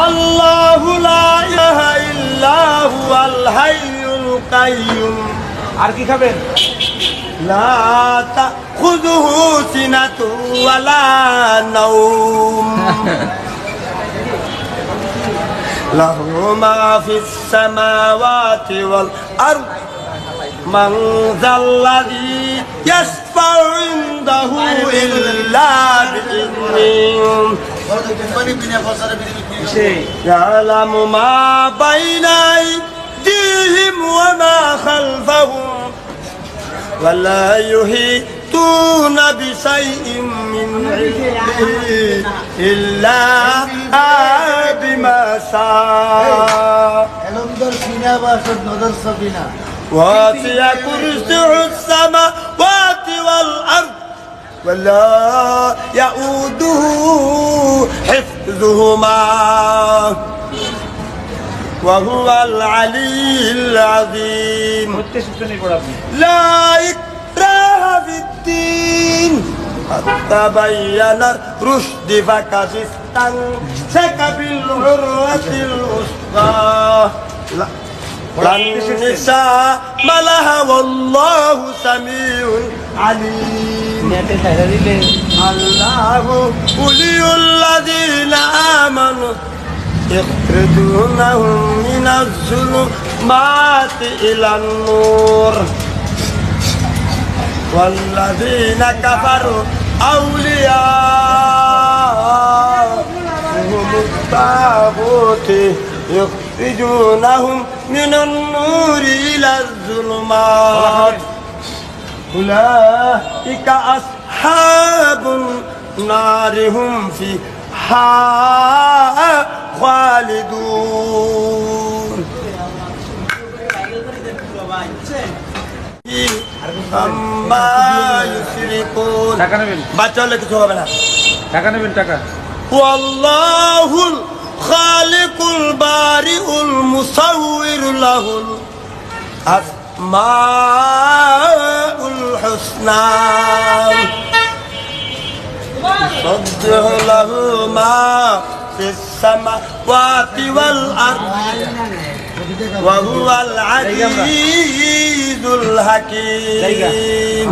আল্লাহু লা ইলাহা ইল্লা হুয়াল হাইয়ুল কাইয়্যুম। আর কি খাবেন? লা তাখুযুহু সিনাতুন ওয়ালা নাওম লাহু মা ফিস সামাওয়াতি ওয়াল আরদ মান যাল্লাযী ইয়াশফাউ ইনদাহু ইল্লা বিইذনিহি ইয়ালামু মা বাইনা আইদিহিম ওয়া মা খালফাহুম ওয়া লা ইউহিতুনা বিশাইইন মিন ইলমিহি ইল্লা বিমা শাআ। এলমদার সিনা বাসদ নদর সবিনা واسع كرسيه السماوات والأرض ولا يؤوده حفظهما وهو العلي العظيم لا إكراه في الدين قد تبين الرشد فقد استمسك بالعروة الوثقى والنساء ملها والله سميع عليم. الله ولي الذين آمنوا يخرجونهم من الظلمات إلى النور والذين كفروا أولياءهم الطاغوت يخرجونهم من النور إلى الظلمات أولئك أصحاب النار هم فيها خالدون. أما يشركون বাচ্চা হলে কিছু হবে না। টাকা নেবেন? টাকা والله الخالق البارئ المصور له الأسماء الحسنى يسبح له ما في السماوات والأرض وهو العزيز الحكيم.